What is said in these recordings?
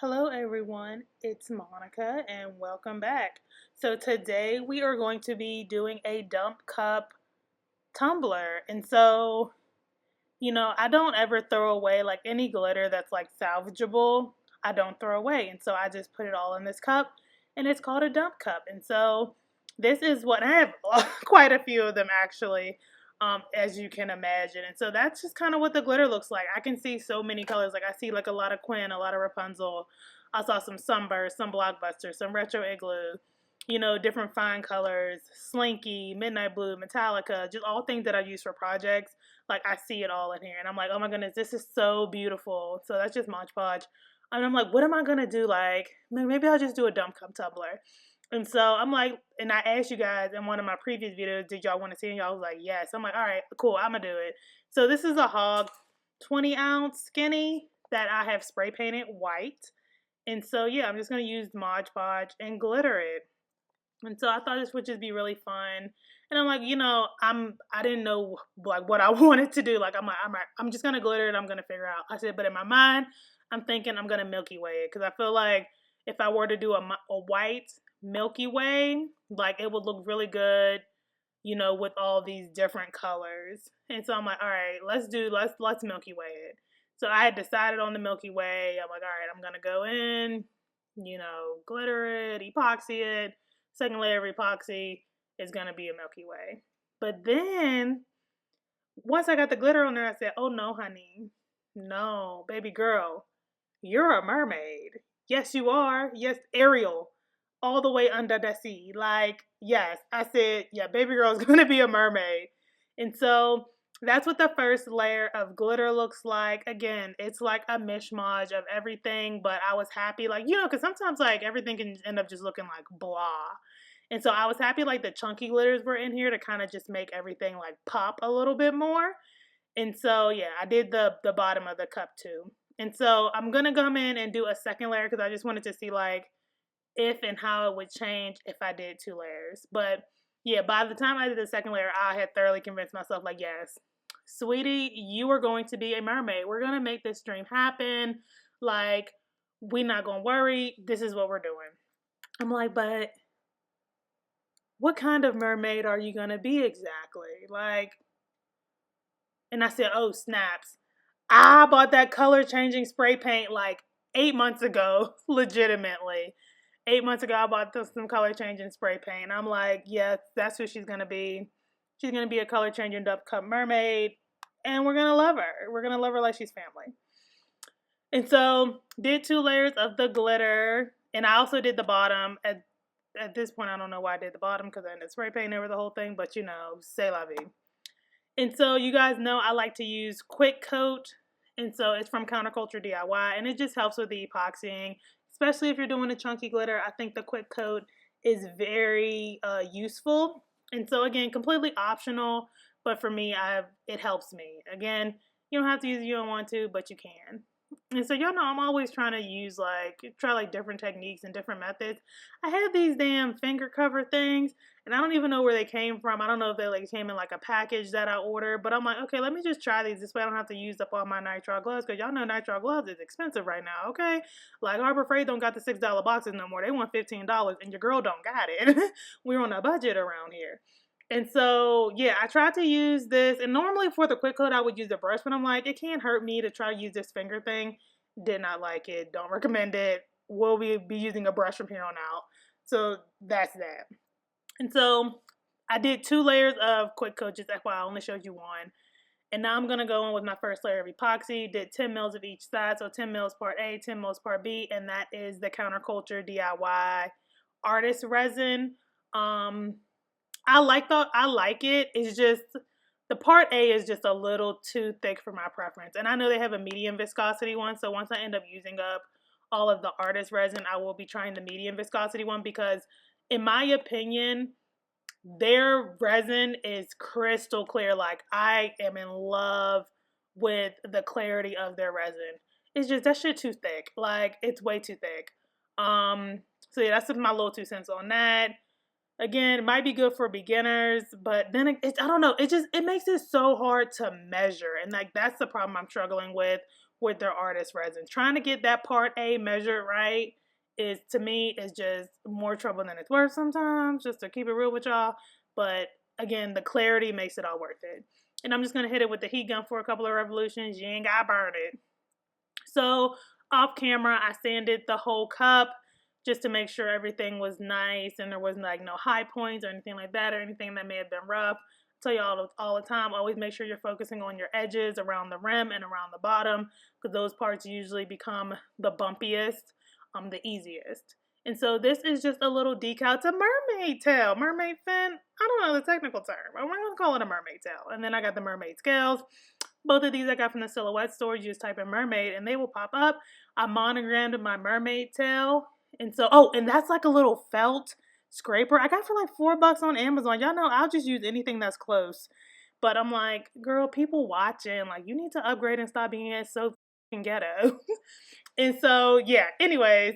Hello everyone, it's Monica and welcome back. So today we are going to be doing a dump cup tumbler. I don't ever throw away like any glitter that's like salvageable. I don't throw away. And so I just put it all in this cup and it's called a dump cup. And so this is what I have quite a few of them actually. As you can imagine. And so that's just kind of what the glitter looks like. I can see so many colors. Like I see like a lot of Quinn, a lot of Rapunzel. I saw some Sunburst, some Blockbuster, some Retro Igloo, different fine colors, Slinky, Midnight Blue, Metallica, just all things that I use for projects. Like I see it all in here, and I'm like, oh my goodness, this is so beautiful. So that's just Mod Podge, and I'm like, what am I gonna do? Like maybe I'll just do a dump cup tumbler. And so I'm like, and I asked you guys in one of my previous videos, did y'all want to see it? And y'all was like, yes. I'm like, all right, cool, I'm gonna do it. So this is a Hog 20-ounce skinny that I have spray painted white. And so yeah, I'm just gonna use Mod Podge and glitter it. And so I thought this would just be really fun. And I'm like, I didn't know like what I wanted to do. Like I'm just gonna glitter it. I'm gonna figure out. I said, but in my mind, I'm thinking I'm gonna Milky Way it because I feel like if I were to do a white Milky Way, like it would look really good, with all these different colors. And so I'm like, all right, let's Milky Way it. So I had decided on the Milky Way. I'm like, all right, I'm gonna go in, glitter it, epoxy it. Second layer of epoxy is gonna be a Milky Way. But then once I got the glitter on there, I said, oh no, honey. No, baby girl, you're a mermaid. Yes, you are. Yes, Ariel. All the way under the sea. Like, yes. I said, yeah, baby girl is gonna be a mermaid. And so that's what the first layer of glitter looks like. Again, it's like a mishmash of everything, but I was happy, like, because sometimes like everything can end up just looking like blah. And so I was happy like the chunky glitters were in here to kind of just make everything like pop a little bit more. And so yeah, I did the bottom of the cup too. And so I'm gonna come in and do a second layer because I just wanted to see like if and how it would change if I did two layers. But yeah, by the time I did the second layer, I had thoroughly convinced myself like, yes, sweetie, you are going to be a mermaid. We're gonna make this dream happen. Like, we're not gonna worry. This is what we're doing. I'm like, but what kind of mermaid are you gonna be exactly? Like, and I said, oh, snaps. I bought that color changing spray paint like 8 months ago, legitimately. 8 months ago, I bought some color changing spray paint. I'm like, yes, that's who she's going to be. She's going to be a color changing dump cup mermaid, and we're going to love her. We're going to love her like she's family. And so, did two layers of the glitter, and I also did the bottom. At this point, I don't know why I did the bottom because I ended spray paint over the whole thing, but c'est la vie. And so you guys know I like to use Quick Coat, and so it's from Counterculture DIY, and it just helps with the epoxying, especially if you're doing a chunky glitter. I think the Quick Coat is very useful. And so again, completely optional, but for me, it helps me. Again, you don't have to use it if you don't want to, but you can. And so y'all know I'm always trying to try different techniques and different methods. I had these damn finger cover things, and I don't even know where they came from. I don't know if they like came in like a package that I ordered, but I'm like, okay, let me just try these. This way I don't have to use up all my nitrile gloves, because y'all know nitrile gloves is expensive right now, okay? Like Harbor Freight don't got the $6 boxes no more. They want $15, and your girl don't got it. We're on a budget around here. And so, yeah, I tried to use this. And normally for the quick coat, I would use a brush. But I'm like, it can't hurt me to try to use this finger thing. Did not like it. Don't recommend it. We'll be using a brush from here on out. So that's that. And so I did two layers of quick coat. Just FYI, I only showed you one. And now I'm going to go in with my first layer of epoxy. Did 10 mils of each side. So 10 mils part A, 10 mils part B. And that is the Counterculture DIY Artist Resin. I like it. It's just the part A is just a little too thick for my preference. And I know they have a medium viscosity one. So once I end up using up all of the artist resin, I will be trying the medium viscosity one because in my opinion, their resin is crystal clear. Like I am in love with the clarity of their resin. It's just that shit too thick. Like it's way too thick. So yeah, that's my little 2 cents on that. Again, it might be good for beginners, but then I don't know. It makes it so hard to measure. And like, that's the problem I'm struggling with with their artist resin. Trying to get that part A measured right is, to me, is just more trouble than it's worth sometimes, just to keep it real with y'all. But again, the clarity makes it all worth it. And I'm just going to hit it with the heat gun for a couple of revolutions. You ain't got to burn it. So off camera, I sanded the whole cup just to make sure everything was nice and there was like no high points or anything like that, or anything that may have been rough. I tell you all the time, always make sure you're focusing on your edges around the rim and around the bottom, because those parts usually become the bumpiest, the easiest. And so this is just a little decal. It's a mermaid tail, mermaid fin. I don't know the technical term. I'm going to call it a mermaid tail. And then I got the mermaid scales. Both of these I got from the Silhouette store. You just type in mermaid and they will pop up. I monogrammed my mermaid tail. And so, oh, and that's like a little felt scraper. I got for like $4 on Amazon. Y'all know I'll just use anything that's close. But I'm like, girl, people watching, like, you need to upgrade and stop being so fucking ghetto. And so, yeah, anyways,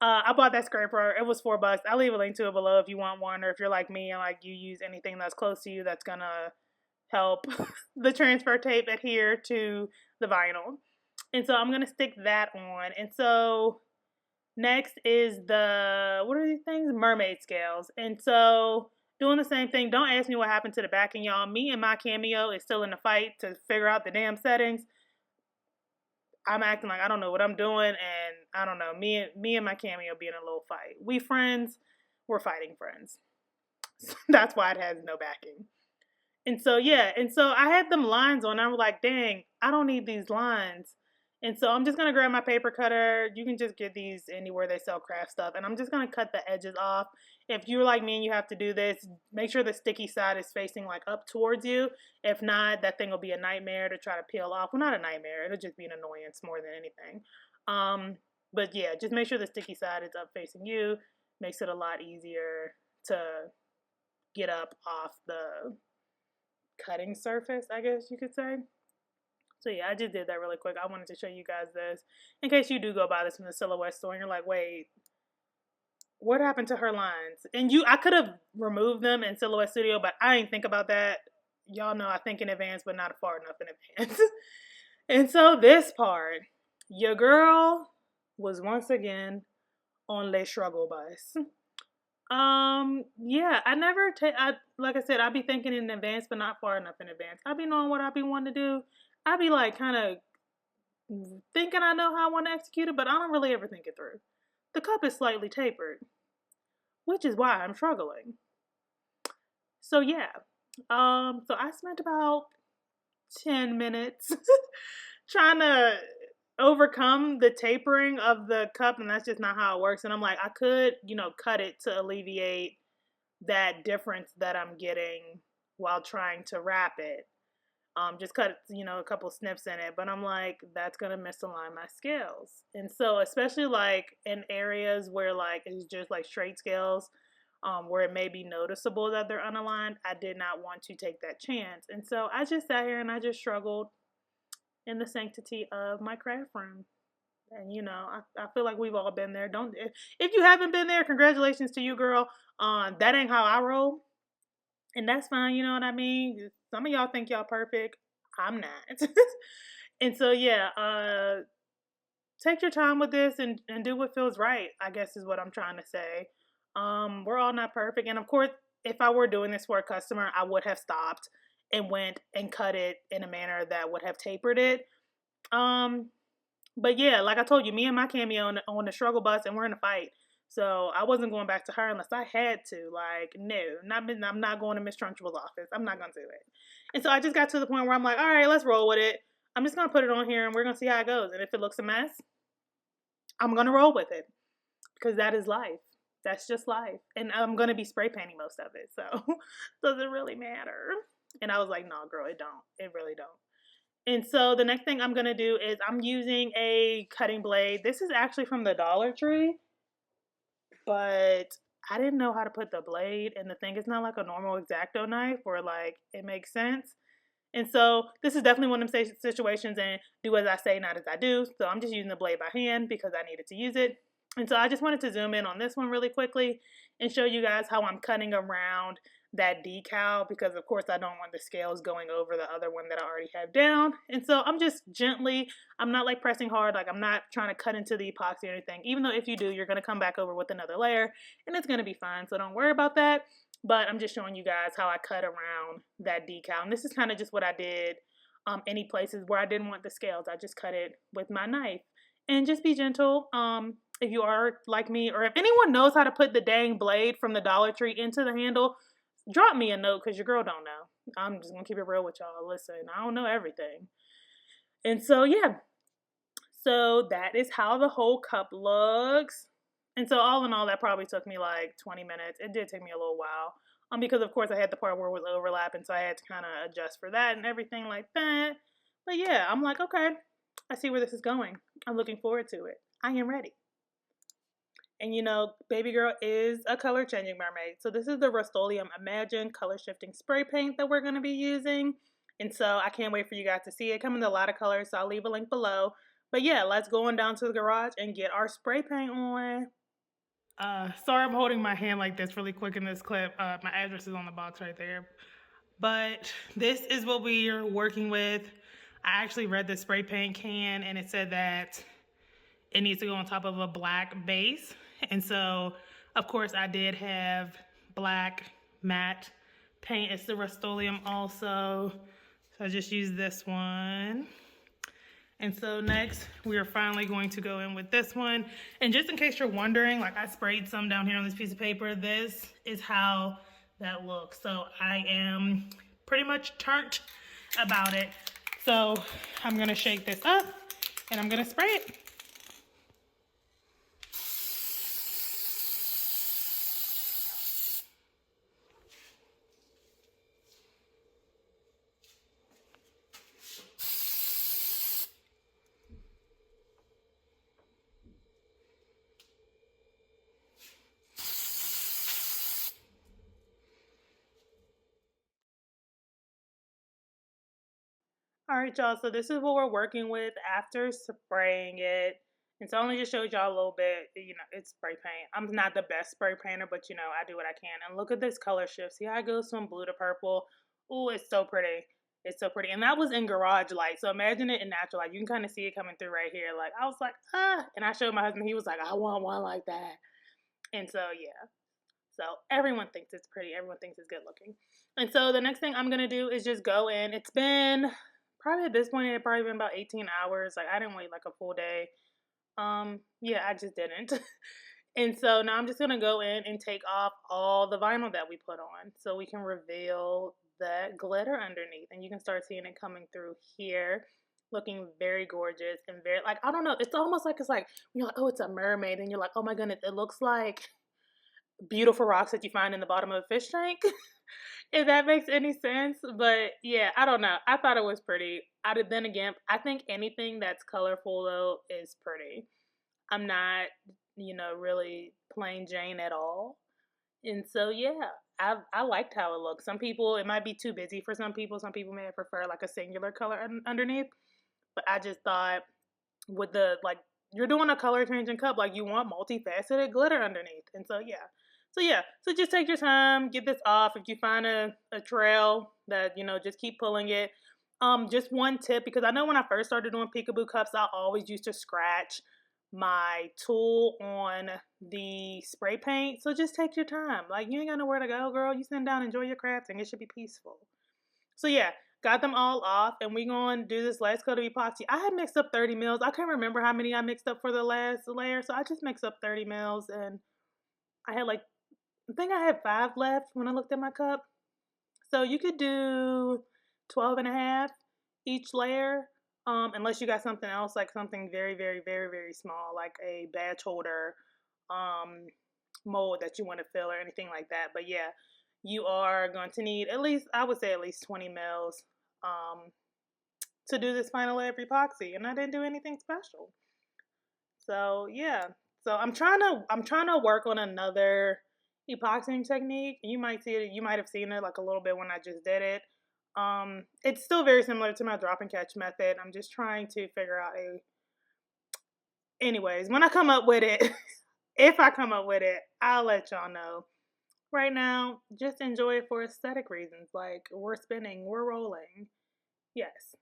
I bought that scraper. It was $4. I'll leave a link to it below if you want one, or if you're like me and like you use anything that's close to you that's gonna help the transfer tape adhere to the vinyl. And so I'm gonna stick that on. And so next is the, what are these things? Mermaid scales. And so doing the same thing. Don't ask me what happened to the backing, y'all. Me and my Cameo is still in the fight to figure out the damn settings. I'm acting like I don't know what I'm doing, and I don't know. Me and my Cameo be in a little fight. We friends, we're fighting friends. That's why it has no backing. And so, yeah, and so I had them lines on. I was like, dang, I don't need these lines. And so I'm just going to grab my paper cutter. You can just get these anywhere they sell craft stuff. And I'm just going to cut the edges off. If you're like me and you have to do this, make sure the sticky side is facing like up towards you. If not, that thing will be a nightmare to try to peel off. Well, not a nightmare. It'll just be an annoyance more than anything. But yeah, just make sure the sticky side is up facing you. Makes it a lot easier to get up off the cutting surface, I guess you could say. So yeah, I just did that really quick. I wanted to show you guys this in case you do go buy this from the Silhouette store and you're like, wait, what happened to her lines? And I could have removed them in Silhouette Studio, but I didn't think about that. Y'all know I think in advance, but not far enough in advance. And so this part, your girl was once again on Le Struggle Bus. Yeah, I never like I said, I be thinking in advance, but not far enough in advance. I be knowing what I be wanting to do. I be like kind of thinking I know how I want to execute it, but I don't really ever think it through. The cup is slightly tapered, which is why I'm struggling. So yeah, so I spent about 10 minutes trying to overcome the tapering of the cup, and that's just not how it works. And I'm like, I could, cut it to alleviate that difference that I'm getting while trying to wrap it. Just cut, a couple snips in it, but I'm like, that's gonna misalign my scales. And so, especially like in areas where like it's just like straight scales, where it may be noticeable that they're unaligned, I did not want to take that chance. And so I just sat here and I just struggled in the sanctity of my craft room. And I feel like we've all been there. If you haven't been there, congratulations to you, girl. That ain't how I roll. And that's fine, you know what I mean? Some of y'all think y'all perfect. I'm not. And so, yeah, take your time with this and do what feels right, I guess is what I'm trying to say. We're all not perfect. And of course, if I were doing this for a customer, I would have stopped and went and cut it in a manner that would have tapered it. But yeah, like I told you, me and my Cameo on the struggle bus, and we're in a fight. So I wasn't going back to her unless I had to. Like, no, I'm not going to Miss Trunchbull's office. I'm not going to do it. And so I just got to the point where I'm like, all right, let's roll with it. I'm just going to put it on here and we're going to see how it goes. And if it looks a mess, I'm going to roll with it. Because that is life. That's just life. And I'm going to be spray painting most of it. So does it really matter? And I was like, no, girl, it don't. It really don't. And so the next thing I'm going to do is I'm using a cutting blade. This is actually from the Dollar Tree. But I didn't know how to put the blade in the thing. It's not like a normal X-Acto knife where like it makes sense. And so this is definitely one of them situations, and do as I say, not as I do. So I'm just using the blade by hand because I needed to use it. And so I just wanted to zoom in on this one really quickly and show you guys how I'm cutting around that decal because of course I don't want the scales going over the other one that I already have down. And so I'm just gently, I'm not like pressing hard, like I'm not trying to cut into the epoxy or anything, even though if you do, you're going to come back over with another layer and it's going to be fine. So don't worry about that. But I'm just showing you guys how I cut around that decal. And this is kind of just what I did any places where I didn't want the scales. I just cut it with my knife. And just be gentle. If you are like me, or if anyone knows how to put the dang blade from the Dollar Tree into the handle, drop me a note because your girl don't know. I'm just gonna keep it real with y'all. Listen, I don't know everything. And so yeah, so that is how the whole cup looks. And so all in all, that probably took me like 20 minutes. It did take me a little while. Because of course I had the part where it was overlapping, so I had to kind of adjust for that and everything like that. But yeah, I'm like, okay, I see where this is going. I'm looking forward to it. I am ready. And you know, baby girl is a color changing mermaid. So this is the Rustoleum Imagine Color Shifting Spray Paint that we're going to be using. And so I can't wait for you guys to see it. It comes in a lot of colors, so I'll leave a link below. But yeah, let's go on down to the garage and get our spray paint on. Sorry I'm holding my hand like this really quick in this clip. My address is on the box right there. But this is what we are working with. I actually read the spray paint can and it said that it needs to go on top of a black base. And so, of course, I did have black matte paint. It's the Rustoleum also. So I just used this one. And so next, we are finally going to go in with this one. And just in case you're wondering, like I sprayed some down here on this piece of paper, this is how that looks. So I am pretty much turned about it. So I'm gonna shake this up and I'm gonna spray it. All right, y'all, so this is what we're working with after spraying it. And so I only just showed y'all a little bit, you know, it's spray paint. I'm not the best spray painter, but you know, I do what I can. And look at this color shift. See how it goes from blue to purple? Ooh, it's so pretty. It's so pretty. And that was in garage light. So imagine it in natural light. You can kind of see it coming through right here. Like, I was like, ah. And I showed my husband. He was like, I want one like that. And so, yeah. So everyone thinks it's pretty. Everyone thinks it's good looking. And so the next thing I'm going to do is just go in. It's been... probably at this point, it had probably been about 18 hours. Like, I didn't wait like a full day. Yeah, I just didn't. And so now I'm just going to go in and take off all the vinyl that we put on so we can reveal that glitter underneath. And you can start seeing it coming through here, looking very gorgeous and very, like, I don't know. It's almost like, it's like, you're like, oh, it's a mermaid. And you're like, oh my goodness, it looks like beautiful rocks that you find in the bottom of a fish tank. If that makes any sense. But yeah, I don't know. I thought it was pretty. Then again, I think anything that's colorful though is pretty. I'm not, you know, really plain Jane at all. And so yeah, I liked how it looked. Some people, it might be too busy for some people. Some people may prefer like a singular color underneath. But I just thought with the, like, you're doing a color changing cup, like you want multifaceted glitter underneath. And so yeah. So yeah, so just take your time, get this off. If you find a trail that, you know, just keep pulling it. Just one tip, because I know when I first started doing peekaboo cups, I always used to scratch my tool on the spray paint. So just take your time. Like, you ain't got nowhere to go, girl. You sit down, enjoy your crafting. It should be peaceful. So yeah, got them all off, and we're going to do this last coat of epoxy. I had mixed up 30 mils. I can't remember how many I mixed up for the last layer, so I just mixed up 30 mils, and I had like, I think I had 5 left when I looked at my cup. So you could do 12 and a half each layer, unless you got something else, like something very, very, very, very small, like a batch holder mold that you want to fill or anything like that. But yeah, you are going to need at least, I would say at least 20 mils to do this final layer of epoxy. And I didn't do anything special. So yeah, so I'm trying to work on another epoxying technique. You might see it, you might have seen it like a little bit when I just did it. It's still very similar to my drop and catch method. I'm just trying to figure out anyways, when I come up with it, if I come up with it, I'll let y'all know. right now, just enjoy it for aesthetic reasons. Like, we're spinning, we're rolling. Yes.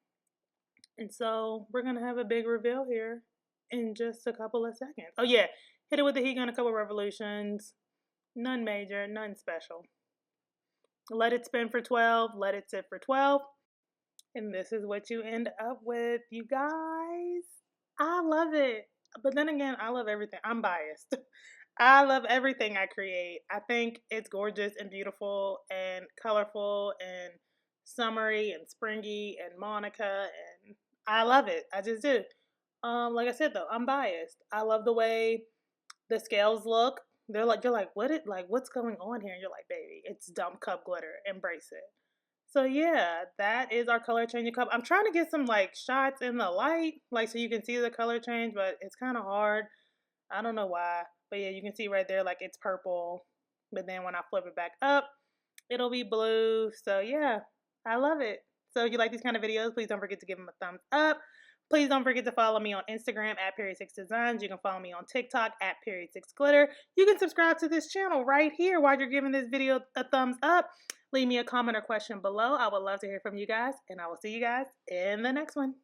And so we're going to have a big reveal here in just a couple of seconds. Oh, yeah. Hit it with the heat gun a couple revolutions. None major, none special. Let it spin for 12. Let it sit for 12. And this is what you end up with, you guys. I love it. But then again, I love everything. I'm biased. I love everything I create. I think it's gorgeous and beautiful and colorful and summery and springy and Monica, and I love it. I just do. Like I said though, I'm biased. I love the way the scales look. You're like, what's going on here? And you're like, baby, it's dump cup glitter. Embrace it. So yeah, that is our color changing cup. I'm trying to get some like shots in the light, like so you can see the color change, but it's kind of hard. I don't know why. But yeah, you can see right there like it's purple. But then when I flip it back up, it'll be blue. So yeah, I love it. So if you like these kind of videos, please don't forget to give them a thumbs up. Please don't forget to follow me on Instagram at Period6Designs. You can follow me on TikTok at Period6Glitter. You can subscribe to this channel right here while you're giving this video a thumbs up. Leave me a comment or question below. I would love to hear from you guys, and I will see you guys in the next one.